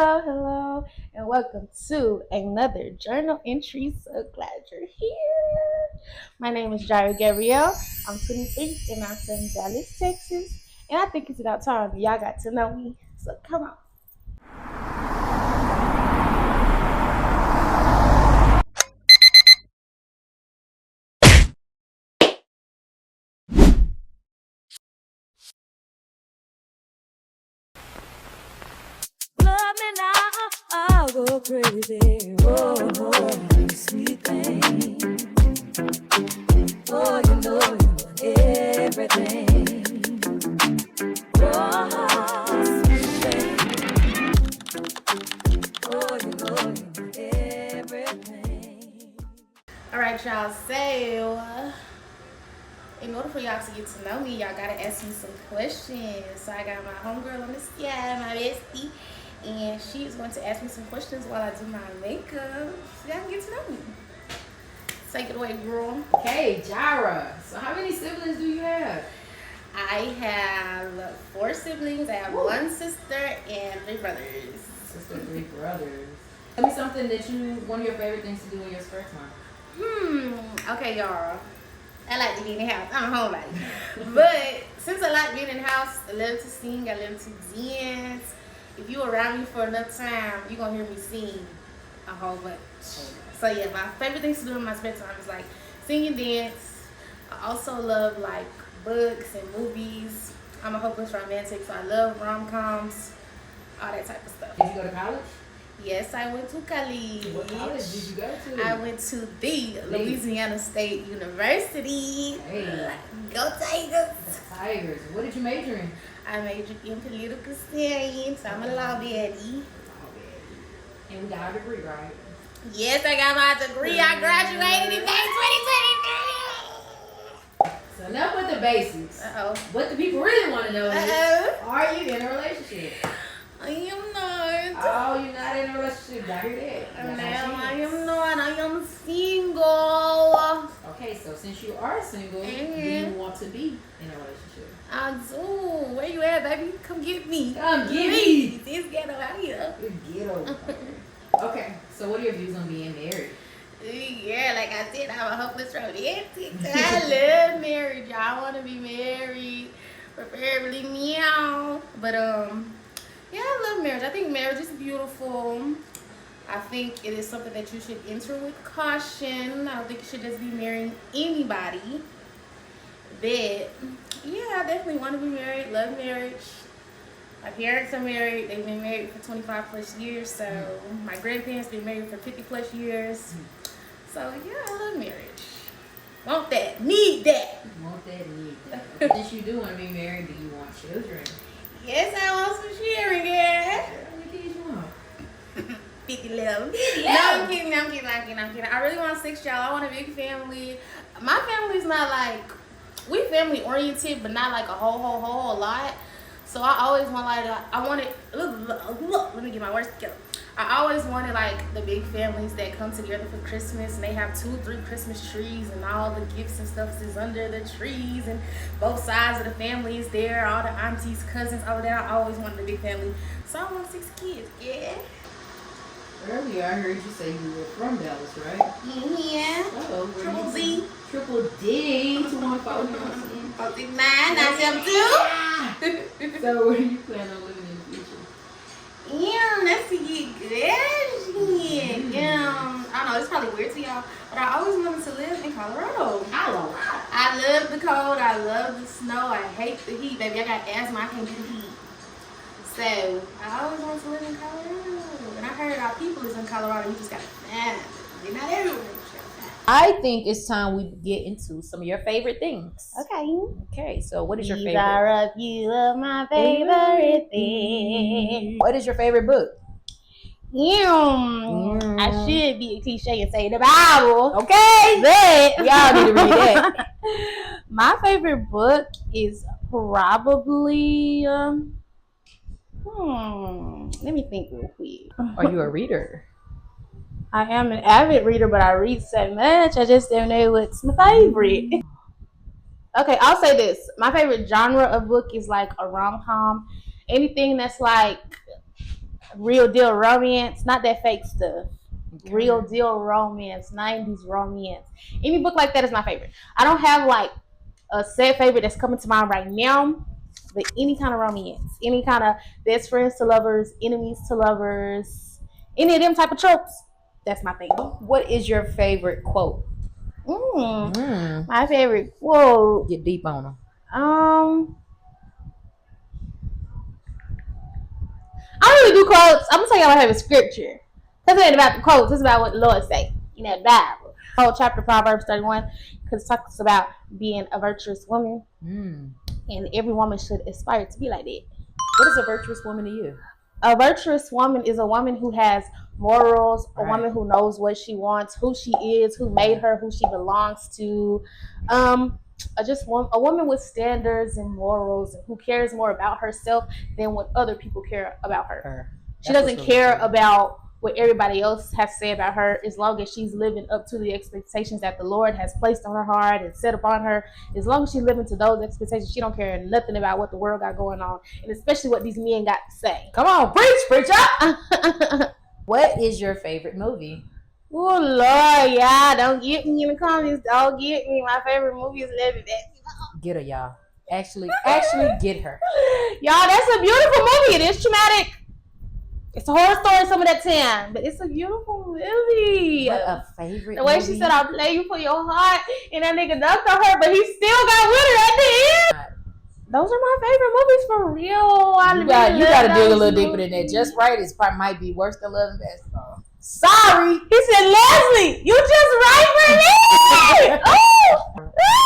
Hello, and welcome to another journal entry. So glad you're here. My name is Jaira Gabrielle. I'm 23 and I'm from Dallas, Texas. And I think it's about time y'all got to know me. So come on. Love me now, I'll go crazy. Oh, sweet thing. Oh, you know everything. Oh, sweet thing. Oh, you know everything. All right, y'all. So, in order for y'all to get to know me, y'all gotta ask me some questions. So I got my homegirl on the side, my bestie, and she is going to ask me some questions while I do my makeup. So y'all can get to know me. Take it away, girl. Okay, Jaira. So how many siblings do you have? I have 4 siblings. I have 1 sister and 3 brothers. Sister, 3 brothers. Tell me something one of your favorite things to do in your spare time. Okay, y'all. I like to be in the house. I'm a homebody. But since I like being in the house, I love to sing, I love to dance. If you around me for enough time, you're going to hear me sing a whole bunch. So yeah, my favorite things to do in my spare time is like sing and dance. I also love like books and movies. I'm a hopeless romantic, so I love rom-coms, all that type of stuff. Did you go to college? Yes, I went to college. What college did you go to? I went to the Louisiana State University. Hey. Go Tigers! The Tigers. What did you major in? I majored in political science. I'm a law baddie. And we got our degree, right? Yes, I got my degree. I graduated in May 2023. So enough with the basics. Uh-oh. What the people really want to know is, are you in a relationship? I am not. Oh, you're not in a relationship. I hear that. No, I am not. I am single. Okay, so since you are single, do you want to be in a relationship? I do. Where you at, baby? Come get me. Come get me. It's ghetto out here. Ghetto. Okay, so what are your views on being married? Yeah, like I said, I'm a hopeless romantic. I love marriage. Y'all. I want to be married, preferably meow. But yeah, I love marriage. I think marriage is beautiful. I think it is something that you should enter with caution. I don't think you should just be marrying anybody. But yeah, I definitely want to be married. Love marriage. My parents are married. They've been married for 25 plus years. So my grandparents been married for 50 plus years. So yeah, I love marriage. Want that. Need that. Want that, need that. Since you do want to be married, do you want children? Yes, I want some sharing, girl. How many kids you want? 50 11. No, I'm kidding. I really want 6, y'all. I want a big family. My family's not like, we family oriented, but not like a whole lot. So I always want let me get my words together. I always wanted like the big families that come together for Christmas and they have 2-3 Christmas trees and all the gifts and stuff is under the trees and both sides of the family is there, all the aunties, cousins, all of that. I always wanted a big family. So I want 6 kids, yeah. Earlier I heard you say you were from Dallas, right? Yeah. Oh, Triple D. Triple D. 214. 469, 972. So where do you plan on living in the future? Yeah, that's to get good. Yeah. I don't know, it's probably weird to y'all, but I always wanted to live in Colorado. I love the cold, I love the snow, I hate the heat, baby. I got asthma, I can't do the heat. So I always wanted to live in Colorado. And I heard our people is in Colorado, you just gotta find them. They're not everywhere. I think it's time we get into some of your favorite things. Okay, so what is your favorite? These are a few of my favorite things. What is your favorite book? I should be a cliche and say the Bible. Okay. But we all need to read that. My favorite book is probably let me think real quick. Are you a reader? I am an avid reader, but I read so much I just don't know what's my favorite. Okay, I'll say this. My favorite genre of book is like a rom-com. Anything that's like real deal romance, not that fake stuff. Okay. Real deal romance, 90s romance. Any book like that is my favorite. I don't have like a set favorite that's coming to mind right now, but any kind of romance, any kind of best friends to lovers, enemies to lovers, any of them type of tropes, that's my thing. What is your favorite quote? My favorite quote. Get deep on them. I don't really do quotes. I'm gonna tell you my favorite scripture. Because it ain't about the quotes, it's about what the Lord say in that Bible. Whole chapter Proverbs 31, because it talks about being a virtuous woman, and every woman should aspire to be like that. What is a virtuous woman to you? A virtuous woman is a woman who has morals, a woman who knows what she wants, who she is, who made her, who she belongs to. A woman with standards and morals, who cares more about herself than what other people care about her. She doesn't care about what everybody else has to say about her, as long as she's living up to the expectations that the Lord has placed on her heart and set upon her. As long as she's living to those expectations, she don't care nothing about what the world got going on, and especially what these men got to say. Come on, preach up. What is your favorite movie? Oh Lord, y'all, don't get me in the comments. Don't get me. My favorite movie is Living Basketball. Get her, y'all. Actually get her. Y'all, that's a beautiful movie. It is traumatic. It's a horror story some of that time, but it's a beautiful movie. What a favorite The way movie. she said, I'll play you for your heart, and that nigga dunked on her, but he still got with her at the end. Those are my favorite movies for real. You got to dig a little deeper than that. Just Right is probably might be worse than Love and Basketball. Sorry. He said, Leslie, you just right for me.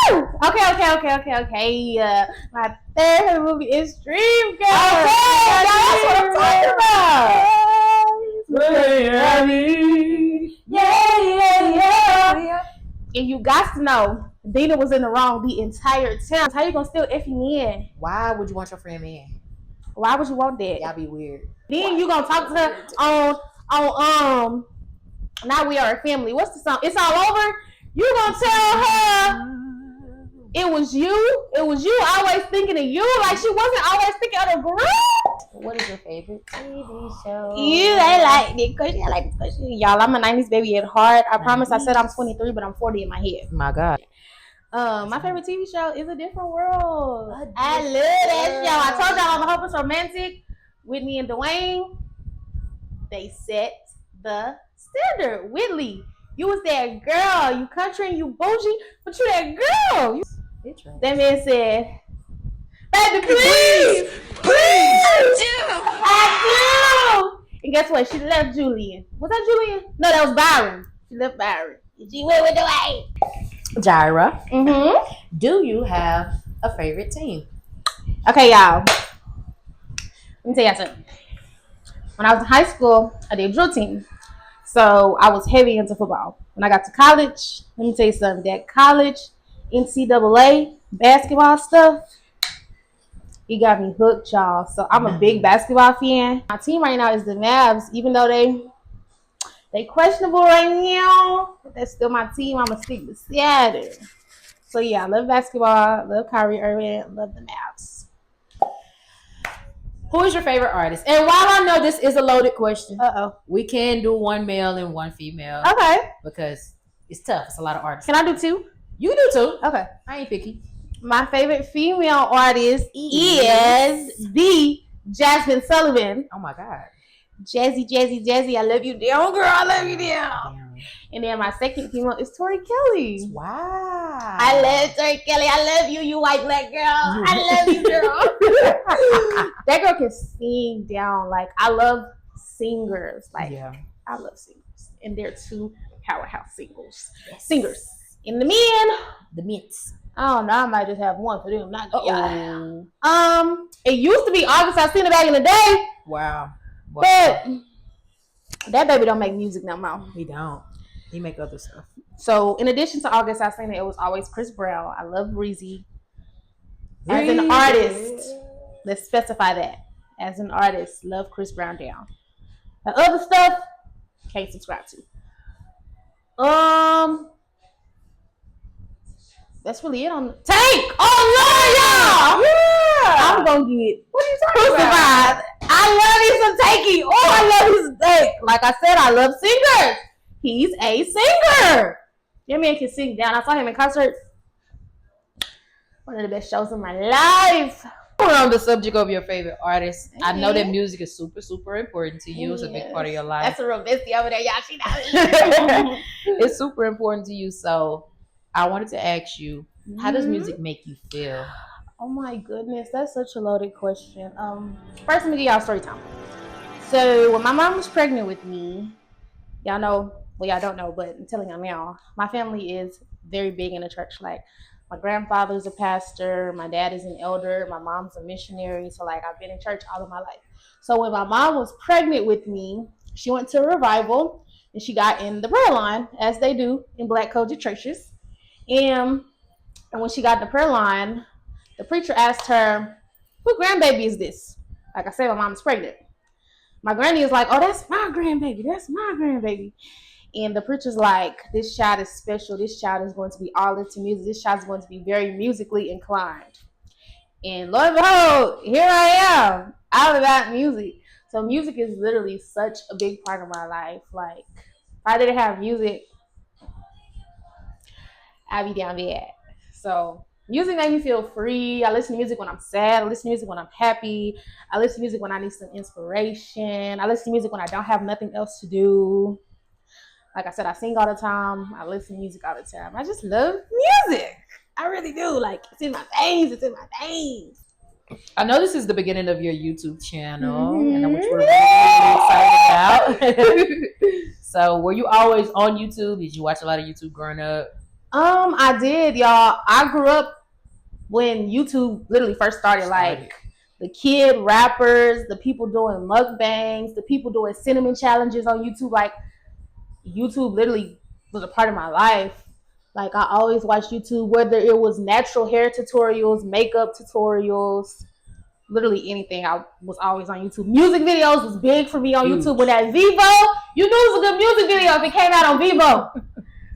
Okay. My third movie is Dream Girl. Okay, that's what I'm talking about. Yeah. And you got to know, Dina was in the wrong the entire time. How you gonna still F you in? Why would you want your friend man? Why would you want that? Y'all be weird. Then you gonna talk to her on Now We Are a Family. What's the song? It's All Over. You gonna tell her it was you always thinking of you, like she wasn't always thinking of the group. What is your favorite TV show? I like this question. Y'all, I'm a 90s baby at heart. I promise. I said I'm 23, but I'm 40 in my head. My God. My favorite TV show is A Different World. I love that show. I told y'all I'm a hopeless romantic. Whitney and Dwayne, they set the standard. Whitley, you was that girl. You country and you bougie, but you that girl. That man said, baby, please. I do. And guess what? She left Julian. Was that Julian? No, that was Byron. She left Byron. She went with Dwayne. Jaira, do you have a favorite team? Okay, y'all. Let me tell y'all something. When I was in high school, I did drill team. So I was heavy into football. When I got to college, let me tell you something. That college NCAA basketball stuff, it got me hooked, y'all. So I'm a big basketball fan. My team right now is the Mavs, even though they questionable right now. But that's still my team. I'm gonna stick with Seattle. So yeah, I love basketball. I love Kyrie Irving. I love the Mavs. Who is your favorite artist? And while I know this is a loaded question, we can do one male and one female. Okay. Because it's tough. It's a lot of artists. Can I do two? You do too. Okay. I ain't picky. My favorite female artist is the Jasmine Sullivan. Oh my God. Jazzy. I love you down, girl. I love you down. And then my second female is Tori Kelly. Wow. I love Tori Kelly. I love you, you white black girl. I love you, girl. That girl can sing down. Like, I love singers. Like, I love singers. And they're two powerhouse singers. And the men. The mints. I don't know. I might just have one for them. Not it used to be August Alsina back in the day. Wow. But that baby don't make music no more. He don't. He make other stuff. So in addition to August Alsina, it was always Chris Brown. I love Breezy. As an artist, let's specify that. As an artist, love Chris Brown down. The other stuff, can't subscribe to. That's really it on the Tank. Oh Lord, y'all! Yeah, I'm gonna get crucified. I love me some Tanky. Oh, I Like I said, I love singers. He's a singer. Your man can sing down. I saw him in concert. One of the best shows of my life. We're on the subject of your favorite artist. I know that music is super, super important to you. It's a big part of your life. That's a real bestie over there, y'all. She knows. It's super important to you. So I wanted to ask you, how does music make you feel? Oh my goodness, that's such a loaded question. First, let me give y'all a story time. So when my mom was pregnant with me, y'all know, well, y'all don't know, but I'm telling y'all now, my family is very big in the church. Like, my grandfather's a pastor, my dad is an elder, my mom's a missionary. So, like, I've been in church all of my life. So when my mom was pregnant with me, she went to a revival and she got in the prayer line, as they do in Black culture churches. And when she got in the prayer line, the preacher asked her, "Who grandbaby is this?" Like I said, my mom's pregnant. My granny is like, "Oh, that's my grandbaby. That's my grandbaby." And the preacher's like, "This child is special. This child is going to be all into music. This child is going to be very musically inclined." And lo and behold, here I am, all about music. So music is literally such a big part of my life. Like, if I didn't have music, I'd be down bad. So music makes me feel free. I listen to music when I'm sad. I listen to music when I'm happy. I listen to music when I need some inspiration. I listen to music when I don't have nothing else to do. Like I said, I sing all the time. I listen to music all the time. I just love music. I really do. Like, it's in my veins. It's in my veins. I know this is the beginning of your YouTube channel, and which we're really excited about. So, were you always on YouTube? Did you watch a lot of YouTube growing up? I did, y'all. I grew up when YouTube literally first started. Like, the kid rappers, the people doing mukbangs, the people doing cinnamon challenges on YouTube. Like, YouTube literally was a part of my life. Like, I always watched YouTube, whether it was natural hair tutorials, makeup tutorials, literally anything. I was always on YouTube. Music videos was big for me on YouTube. When that Vivo, you knew it was a good music video if it came out on Vivo.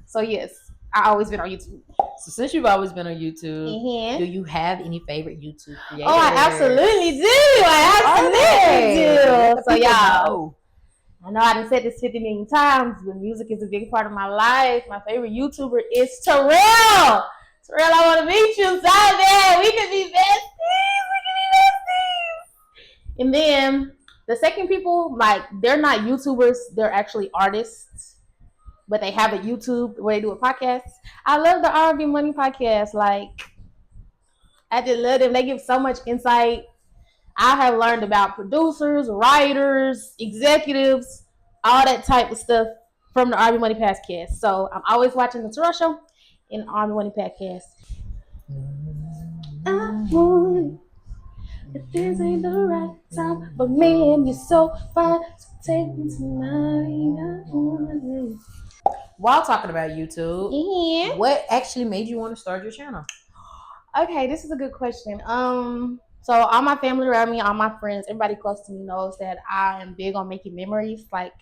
So yes, I always been on YouTube. So since you've always been on YouTube, do you have any favorite YouTube creators? Oh, I absolutely do. I absolutely do. So y'all, I know I done said this 50 million times, but music is a big part of my life. My favorite YouTuber is Terrell. Terrell, I want to meet you so bad. We can be besties. And then the second people, like, they're not YouTubers. They're actually artists, but they have a YouTube where they do a podcast. I love the R&B Money podcast. Like, I just love them. They give so much insight. I have learned about producers, writers, executives, all that type of stuff from the R&B Money podcast. So I'm always watching the Terrell Show and the R&B Money podcast. I want it. If this ain't the right time, but man, you're so fine. So take me tonight. I want it. While talking about YouTube, what actually made you want to start your channel? Okay, this is a good question. So all my family around me, all my friends, everybody close to me knows that I am big on making memories. Like,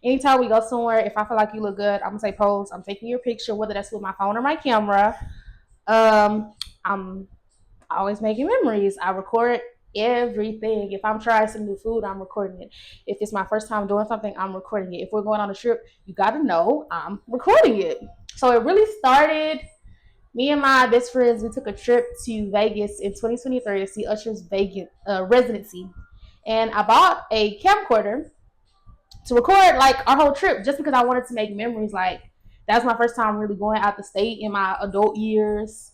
anytime we go somewhere, if I feel like you look good, I'm gonna say pose. I'm taking your picture, whether that's with my phone or my camera. I'm always making memories. I record everything. If I'm trying some new food, I'm recording it. If it's my first time doing something, I'm recording it. If we're going on a trip, you gotta know I'm recording it. So it really started. Me and my best friends, we took a trip to Vegas in 2023 to see Usher's Vegas residency. And I bought a camcorder to record, like, our whole trip just because I wanted to make memories. Like, that was my first time really going out the state in my adult years.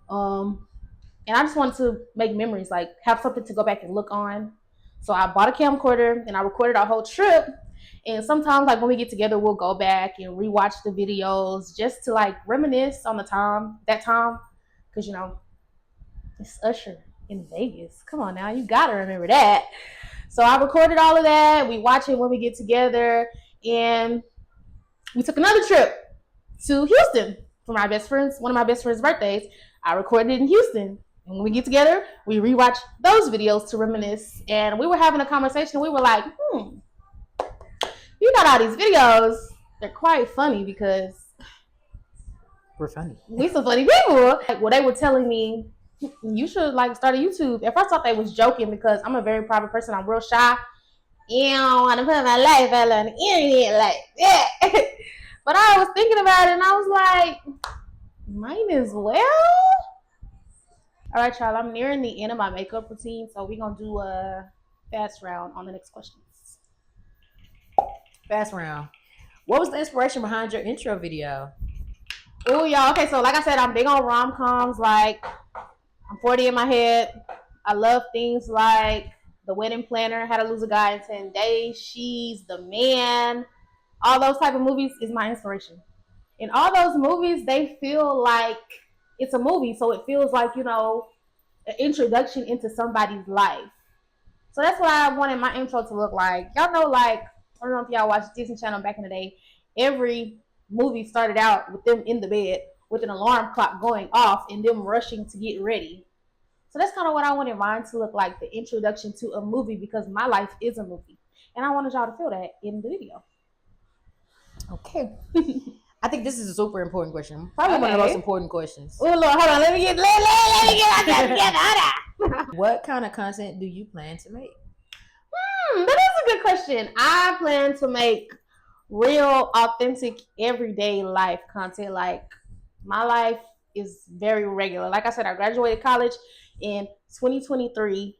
And I just wanted to make memories, like, have something to go back and look on. So I bought a camcorder and I recorded our whole trip. And sometimes, like, when we get together, we'll go back and rewatch the videos just to, like, reminisce on that time. Because, you know, it's Usher in Vegas. Come on now, you got to remember that. So I recorded all of that. We watch it when we get together. And we took another trip to Houston for my best friend's, one of my best friend's birthdays. I recorded it in Houston. And when we get together, we rewatch those videos to reminisce. And we were having a conversation. We were like, you got all these videos. They're quite funny because we're funny. We some funny people. Like, well, they were telling me, you should, like, start a YouTube. At first I thought they was joking because I'm a very private person. I'm real shy. You don't want to put my life out on the internet like that. But I was thinking about it and I was like, might as well. All right, y'all. I'm nearing the end of my makeup routine, so we're gonna do a fast round on the next questions. Fast round. What was the inspiration behind your intro video? Oh, y'all. Okay, so like I said, I'm big on rom-coms. Like, I'm 40 in my head. I love things like The Wedding Planner, How to Lose a Guy in 10 Days, She's the Man. All those type of movies is my inspiration. In all those movies, they feel like it's a movie, so it feels like, you know, an introduction into somebody's life. So that's what I wanted my intro to look like. Y'all know, like, I don't know if y'all watched Disney Channel back in the day. Every movie started out with them in the bed with an alarm clock going off and them rushing to get ready. So that's kind of what I wanted mine to look like, the introduction to a movie, because my life is a movie. And I wanted y'all to feel that in the video. Okay. I think this is a super important question. Probably one of the most important questions. Oh, Lord, hold on. Let me get myself together. What kind of content do you plan to make? That is a good question. I plan to make real, authentic, everyday life content. Like, my life is very regular. Like I said, I graduated college in 2023.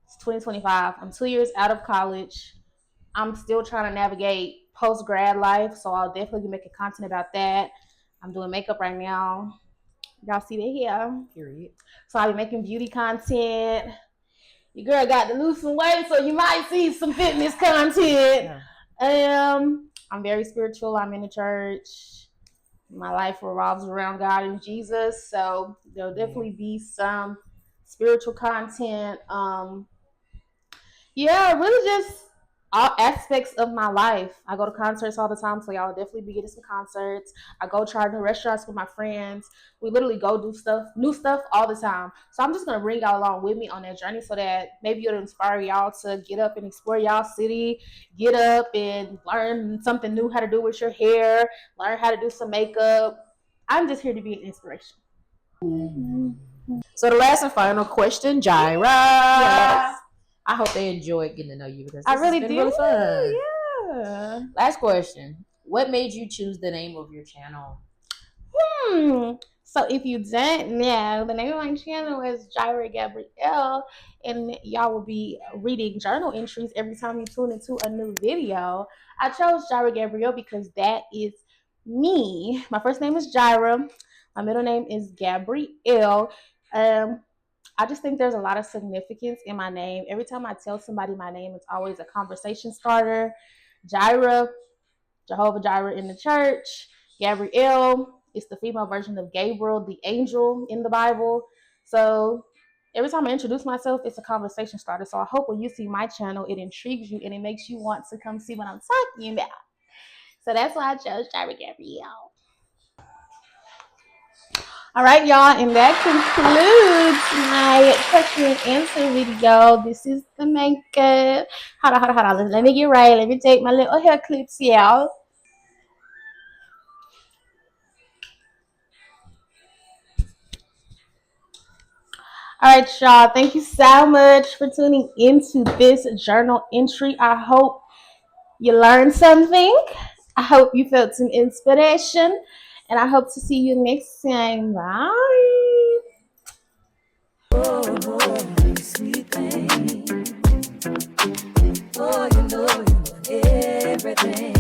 It's 2025. I'm 2 years out of college. I'm still trying to navigate post-grad life, so I'll definitely be making content about that. I'm doing makeup right now. Y'all see that here. Period. So I'll be making beauty content. Your girl got to lose some weight, so you might see some fitness content. Yeah. I'm very spiritual. I'm in the church. My life revolves around God and Jesus, so there'll definitely be some spiritual content. Really just all aspects of my life. I go to concerts all the time, so y'all will definitely be getting some concerts. I go try new restaurants with my friends. We literally go do new stuff all the time. So I'm just gonna bring y'all along with me on that journey so that maybe it'll inspire y'all to get up and explore y'all city, get up and learn something new, how to do with your hair, learn how to do some makeup. I'm just here to be an inspiration. So the last and final question, Jaira. Yes. I hope they enjoyed getting to know you because I really did. Really fun. Yeah. Last question. What made you choose the name of your channel? So if you don't know, the name of my channel is Jaira Gabrielle, and y'all will be reading journal entries every time you tune into a new video. I chose Jaira Gabrielle because that is me. My first name is Jaira. My middle name is Gabrielle. I just think there's a lot of significance in my name. Every time I tell somebody my name, it's always a conversation starter. Jaira, Jehovah Jireh in the church. Gabrielle is the female version of Gabriel, the angel in the Bible. So every time I introduce myself, it's a conversation starter. So I hope when you see my channel, it intrigues you and it makes you want to come see what I'm talking about. So that's why I chose Jaira Gabrielle. All right, y'all, and that concludes my question and answer video. This is the makeup. Hold on. Let me get right. Let me take my little hair clips, y'all. All right, y'all. Thank you so much for tuning into this journal entry. I hope you learned something. I hope you felt some inspiration. And I hope to see you next time. Bye. Oh, sweet thing. Oh, you know everything.